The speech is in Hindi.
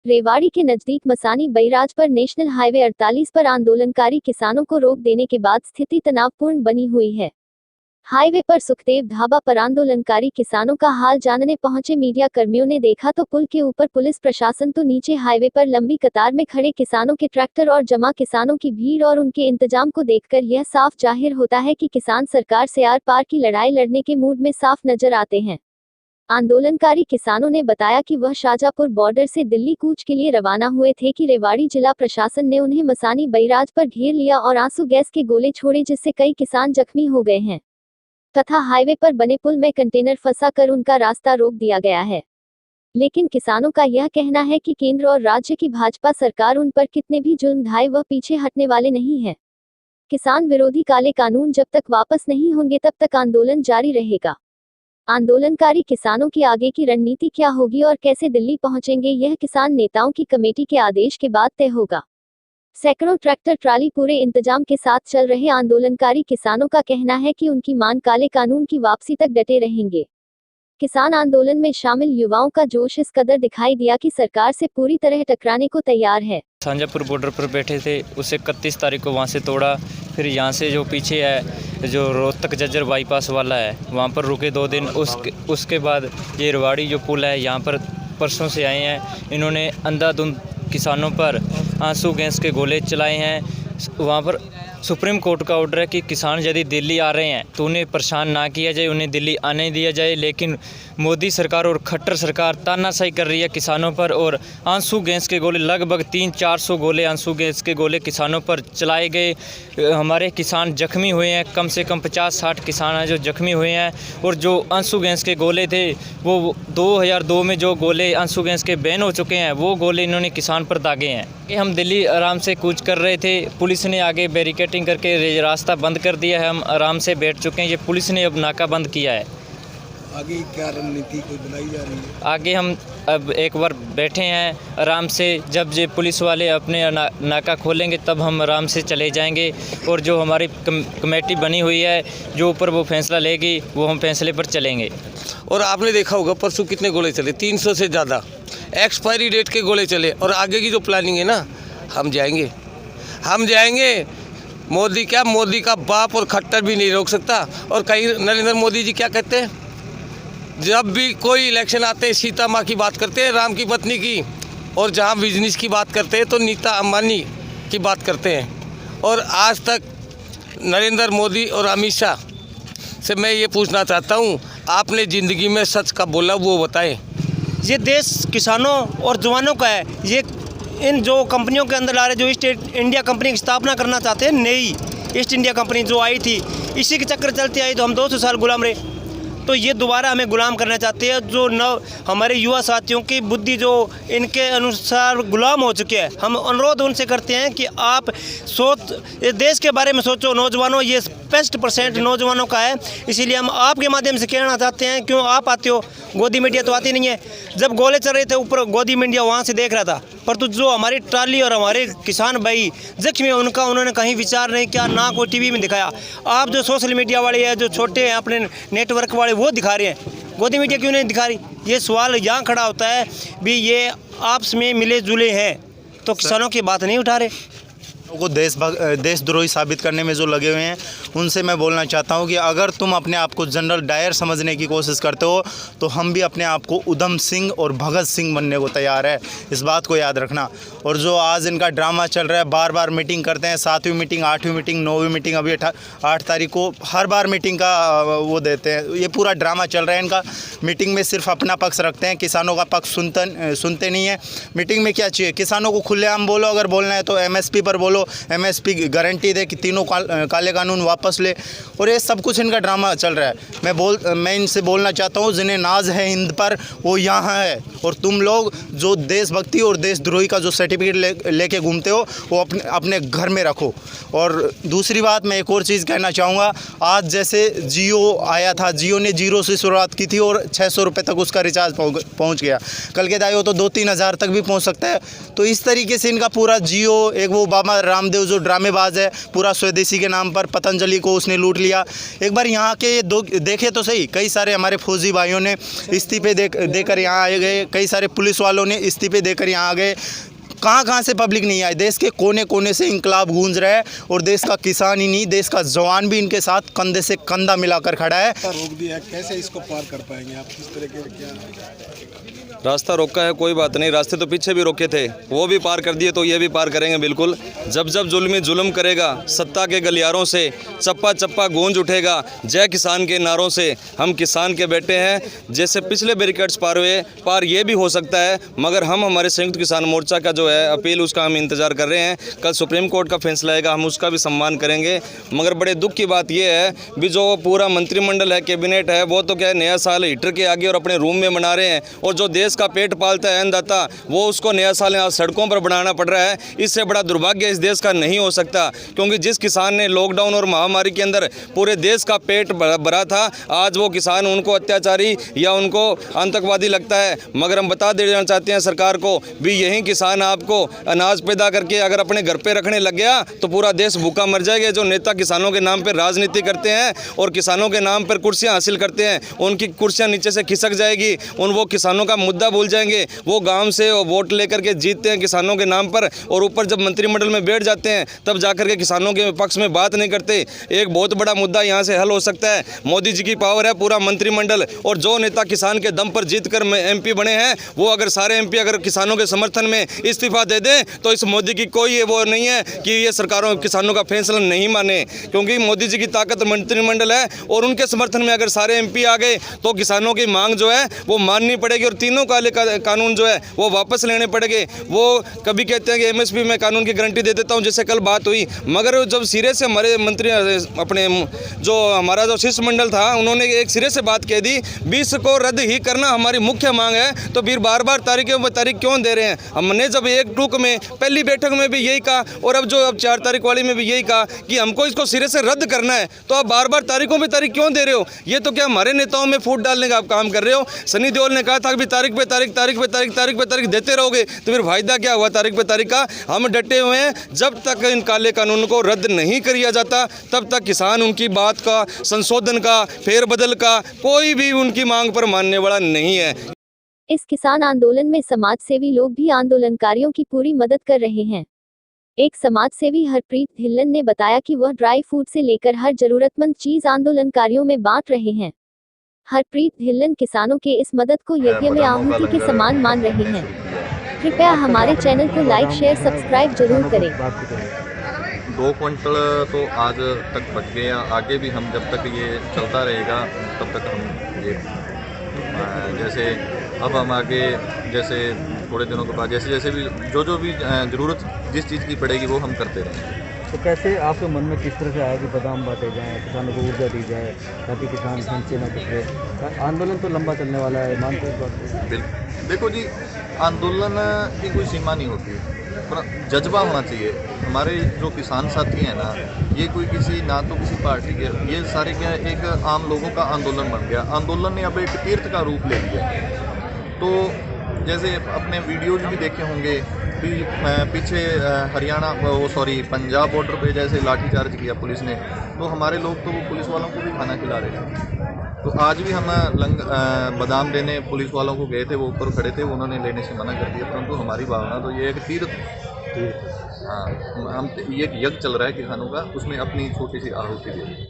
रेवाड़ी के नजदीक मसानी बैराज पर नेशनल हाईवे 48 पर आंदोलनकारी किसानों को रोक देने के बाद स्थिति तनावपूर्ण बनी हुई है। हाईवे पर सुखदेव ढाबा पर आंदोलनकारी किसानों का हाल जानने पहुंचे मीडिया कर्मियों ने देखा तो पुल के ऊपर पुलिस प्रशासन तो नीचे हाईवे पर लंबी कतार में खड़े किसानों के ट्रैक्टर और जमा किसानों की भीड़ और उनके इंतजाम को देखकर यह साफ जाहिर होता है कि किसान सरकार से आर पार की लड़ाई लड़ने के मूड में साफ नजर आते हैं। आंदोलनकारी किसानों ने बताया कि वह शाजापुर बॉर्डर से दिल्ली कूच के लिए रवाना हुए थे कि रेवाड़ी जिला प्रशासन ने उन्हें मसानी बैराज पर घेर लिया और आंसू गैस के गोले छोड़े जिससे कई किसान जख्मी हो गए हैं तथा हाईवे पर बने पुल में कंटेनर फंसा कर उनका रास्ता रोक दिया गया है। लेकिन किसानों का यह कहना है कि केंद्र और राज्य की भाजपा सरकार उन पर कितने भी जुल्म ढाए वह पीछे हटने वाले नहीं है। किसान विरोधी काले कानून जब तक वापस नहीं होंगे तब तक आंदोलन जारी रहेगा। आंदोलनकारी किसानों की आगे की रणनीति क्या होगी और कैसे दिल्ली पहुंचेंगे यह किसान नेताओं की कमेटी के आदेश के बाद तय होगा। सैकड़ों ट्रैक्टर ट्राली पूरे इंतजाम के साथ चल रहे आंदोलनकारी किसानों का कहना है कि उनकी मांग काले कानून की वापसी तक डटे रहेंगे। किसान आंदोलन में शामिल युवाओं का जोश इस कदर दिखाई दिया कि सरकार से पूरी तरह टकराने को तैयार है। शाजापुर बॉर्डर पर बैठे थे, उसे 31 तारीख को वहाँ से तोड़ा। फिर यहाँ से जो पीछे है जो रोहतक जज्जर बाईपास वाला है वहाँ पर रुके 2 दिन। उसके बाद ये रेवाड़ी जो पुल है यहाँ पर परसों से आए हैं। इन्होंने अंधाधुंध किसानों पर आंसू गैस के गोले चलाए हैं। वहाँ पर सुप्रीम कोर्ट का ऑर्डर है कि किसान यदि दिल्ली आ रहे हैं तो उन्हें परेशान ना किया जाए, उन्हें दिल्ली आने दिया जाए। लेकिन मोदी सरकार और खट्टर सरकार तानाशाही कर रही है किसानों पर और आंसू गैस के गोले लगभग 300-400 गोले आंसू गैस के गोले किसानों पर चलाए गए। हमारे किसान जख्मी हुए हैं, कम से कम 50-60 किसान हैं जो जख्मी हुए हैं। और जो आंसू गैस के गोले थे वो 2002 में जो गोले आंसू गैस के बैन हो चुके हैं वो गोले इन्होंने किसान पर दागे हैं। कि हम दिल्ली आराम से कूच कर रहे थे, पुलिस ने आगे बैरिकेटिंग करके रास्ता बंद कर दिया है। हम आराम से बैठ चुके हैं, ये पुलिस ने अब नाका बंद किया है। आगे क्या रणनीति कोई बनाई जा रही है? आगे हम अब एक बार बैठे हैं आराम से, जब ये पुलिस वाले अपने नाका खोलेंगे तब हम आराम से चले जाएंगे। और जो हमारी कमेटी बनी हुई है जो ऊपर वो फैसला लेगी वो हम फैसले पर चलेंगे। और आपने देखा होगा परसों कितने गोले चले, 300 से ज़्यादा एक्सपायरी डेट के गोले चले। और आगे की जो प्लानिंग है ना, हम जाएंगे। मोदी का बाप और खट्टर भी नहीं रोक सकता। और कहीं नरेंद्र मोदी जी क्या कहते हैं, जब भी कोई इलेक्शन आते हैं सीता माँ की बात करते हैं, राम की पत्नी की। और जहाँ बिजनेस की बात करते हैं तो नीता अंबानी की बात करते हैं। और आज तक नरेंद्र मोदी और अमित शाह से मैं ये पूछना चाहता हूँ, आपने ज़िंदगी में सच का बोला वो बताएं। ये देश किसानों और जवानों का है। ये इन जो कंपनियों के अंदर आ रहे जो ईस्ट इंडिया कंपनी की स्थापना करना चाहते हैं, नई ईस्ट इंडिया कंपनी जो आई थी, इसी के चक्कर चलती आई तो हम 200 साल गुलाम रहे। तो ये दोबारा हमें गुलाम करना चाहते हैं। जो हमारे युवा साथियों की बुद्धि जो इनके अनुसार गुलाम हो चुके हैं, हम अनुरोध उनसे करते हैं कि आप इस देश के बारे में सोचो। नौजवानों, ये 50% नौजवानों का है। इसीलिए हम आपके माध्यम से कहना चाहते हैं, क्यों आप आते हो, गोदी मीडिया तो आती नहीं है। जब गोले चल रहे थे ऊपर गोदी मीडिया वहाँ से देख रहा था, पर तो जो हमारी ट्राली और हमारे किसान भाई जख्मी है उन्होंने कहीं विचार नहीं किया, ना कोई टीवी में दिखाया। आप जो सोशल मीडिया वाले हैं, जो छोटे हैं अपने नेटवर्क वाले, वो दिखा रहे हैं, गोदी मीडिया क्यों नहीं दिखा रही? ये सवाल यहाँ खड़ा होता है भी ये आपस में मिले जुले हैं तो किसानों की बात नहीं उठा रहे। को देशद्रोही साबित करने में जो लगे हुए हैं उनसे मैं बोलना चाहता हूं कि अगर तुम अपने आप को जनरल डायर समझने की कोशिश करते हो तो हम भी अपने आप को उधम सिंह और भगत सिंह बनने को तैयार है। इस बात को याद रखना। और जो आज इनका ड्रामा चल रहा है, बार बार मीटिंग करते हैं, 7वीं मीटिंग, 8वीं मीटिंग, 9वीं मीटिंग, अभी 8 तारीख को हर बार मीटिंग का वो देते हैं। ये पूरा ड्रामा चल रहा है इनका। मीटिंग में सिर्फ अपना पक्ष रखते हैं, किसानों का पक्ष सुनते नहीं है। मीटिंग में क्या चाहिए, किसानों को खुलेआम बोलो, अगर बोलना है तो MSP पर बोलो, MSP गारंटी दे कि तीनों काले कानून वापस ले। और ये सब कुछ इनका ड्रामा चल रहा है। मैं इनसे बोलना चाहता हूँ, जिन्हें नाज है हिंद पर वो यहाँ है। और तुम लोग जो देशभक्ति और देशद्रोही का जो सर्टिफिकेट लेके घूमते हो वो अपने घर में रखो। और दूसरी बात, मैं एक और चीज़ कहना चाहूँगा। आज जैसे जियो आया था, जियो ने 0 से शुरुआत की थी और 600 रुपये तक उसका रिचार्ज पहुँच गया। कल के दाई हो तो 2-3 हज़ार तक भी पहुँच सकता है। तो इस तरीके से इनका पूरा जियो, एक वो बाबा रामदेव जो ड्रामेबाज है, पूरा स्वदेशी के नाम पर पतंजलि को उसने लूट लिया। एक बार यहाँ के देखे तो सही, कई सारे हमारे फौजी भाइयों ने इस्तीफे देकर यहाँ आए गए, कई सारे पुलिस वालों ने इस्तीफे देकर यहाँ आ गए। कहाँ से पब्लिक नहीं आई, देश के कोने कोने से इंकलाब गूंज रहा है और देश का किसान ही नहीं, देश का जवान भी इनके साथ कंधे से कंधा मिलाकर खड़ा है। रोक दिया, कैसे इसको पार कर पाएंगे आप, किस तरह के क्या? रास्ता रोका है, कोई बात नहीं, रास्ते तो पीछे भी रोके थे, वो भी पार कर दिए तो ये भी पार करेंगे बिल्कुल। जब जब जुल्मी जुल्म करेगा, सत्ता के गलियारों से चप्पा चप्पा गूंज उठेगा जय किसान के नारों से। हम किसान के बेटे हैं, जैसे पिछले बैरिकेड्स पार हुए, पार ये भी हो सकता है, मगर हम हमारे संयुक्त किसान मोर्चा का जो है अपील, उसका हम इंतज़ार कर रहे हैं। कल सुप्रीम कोर्ट का फैसला आएगा, हम उसका भी सम्मान करेंगे। मगर बड़े दुख की बात यह है भी जो पूरा मंत्रिमंडल है, कैबिनेट है, वो तो क्या है, नया साल हीटर के आगे और अपने रूम में मना रहे हैं, और जो देश का पेट पालता है अन्नदाता, वो उसको नया साल सड़कों पर बनाना पड़ रहा है। इससे बड़ा दुर्भाग्य इस देश का नहीं हो सकता, क्योंकि जिस किसान ने लॉकडाउन और महामारी के अंदर पूरे देश का पेट भरा था, आज वो किसान उनको अत्याचारी या उनको आतंकवादी लगता है। मगर हम बता देना चाहते हैं सरकार को भी, यही किसान आपको अनाज पैदा करके अगर अपने घर पे रखने लग गया तो पूरा देश भूखा मर जाएगा। जो नेता किसानों के नाम पर राजनीति करते हैं और किसानों के नाम पर कुर्सियां हासिल करते हैं, उनकी कुर्सियां नीचे से खिसक जाएगी, वो किसानों का मुद्दा भूल जाएंगे। वो गांव से वोट लेकर के जीतते हैं किसानों के नाम पर, और ऊपर जब मंत्रिमंडल में बैठ जाते हैं तब जाकर के किसानों के पक्ष में बात नहीं करते। एक बहुत बड़ा मुद्दा यहाँ से हल हो सकता है। मोदी जी की पावर है, पूरा मंत्रिमंडल, और जो नेता किसान के दम पर जीतकर MP बने हैं, वो अगर सारे MP अगर किसानों के समर्थन में इस्तीफा दे दें तो इस मोदी की कोई वो नहीं है कि ये सरकारों किसानों का फैसला नहीं माने, क्योंकि मोदी जी की ताकत मंत्रिमंडल है, और उनके समर्थन में अगर सारे MP आ गए तो किसानों की मांग जो है वो माननी पड़ेगी, और तीनों काले कानून जो है वो वापस लेने पड़ेंगे। वो कभी कहते हैं कि MSP में कानून की गारंटी दे देता हूं, जैसे कल बात हुई, मगर जब सिरे से हमारे मंत्री अपने जो हमारा जो शिष्टमंडल था, उन्होंने एक सिरे से बात कह दी, 20 को रद्द ही करना हमारी मुख्य मांग है, तो फिर बार बार तारीख क्यों दे रहे हैं? हमने जब एक टूक में पहली बैठक में भी यही कहा, और अब 4 तारीख वाली में भी यही कहा कि हमको इसको सिरे से रद्द करना है, तो आप बार बार तारीखों पे तारीख क्यों दे रहे हो? ये तो क्या हमारे नेताओं में फूट डालने का आप काम कर रहे हो? सनी देओल ने कहा था कि तारीख पे तारीख देते रहोगे, तो फिर फायदा क्या हुआ तारीख पे तारीख का? हम डटे हुए हैं, जब तक इन काले कानून को रद्द नहीं किया जाता तब तक किसान उनकी बात का, संशोधन का, फेरबदल का कोई भी उनकी मांग पर मानने वाला नहीं है। इस किसान आंदोलन में समाज सेवी लोग भी आंदोलनकारियों की पूरी मदद कर रहे हैं। एक समाज सेवी हरप्रीत ढिल्लन ने बताया कि वह ड्राई फूड से लेकर हर जरूरतमंद चीज आंदोलनकारियों में बांट रहे हैं। हरप्रीत ढिल्लन किसानों के इस मदद को यज्ञ में आहुति के समान मान रहे हैं। कृपया हमारे चैनल को लाइक, शेयर, सब्सक्राइब जरूर करें। 2 क्विंटल तो आज तक बच गए हैं, आगे भी हम जब तक ये चलता रहेगा तब तक हम ये जैसे अब हम आगे जैसे थोड़े दिनों के बाद जैसे भी जो भी ज़रूरत जिस चीज़ की पड़ेगी वो हम करते रहेंगे। तो कैसे आपके मन में किस तरह से आया कि बादाम बांटे जाएँ, किसानों को ऊर्जा दी जाए ताकि किसान धन से न पिछड़े? आंदोलन तो लंबा चलने वाला है, मानते हैं इस बात को? बिल्कुल, देखो जी, आंदोलन की कोई सीमा नहीं होती, पर जज्बा होना चाहिए। हमारे जो किसान साथी हैं ना, ये कोई किसी ना तो किसी पार्टी के, ये सारे क्या एक आम लोगों का आंदोलन बन गया। आंदोलन ने अब एक तीर्थ का रूप ले लिया। तो जैसे अपने वीडियोज भी देखे होंगे भी, पीछे हरियाणा पंजाब बॉर्डर पे जैसे लाठीचार्ज किया पुलिस ने, तो हमारे लोग तो वो पुलिस वालों को भी खाना खिला रहे थे। तो आज भी हम बादाम देने पुलिस वालों को गए थे, वो ऊपर खड़े थे, उन्होंने लेने से मना कर दिया। परंतु हमारी भावना तो ये एक तीर्थ, हाँ, हम ये यज्ञ चल रहा है किसानों का, उसमें अपनी छोटी सी आहुति दे।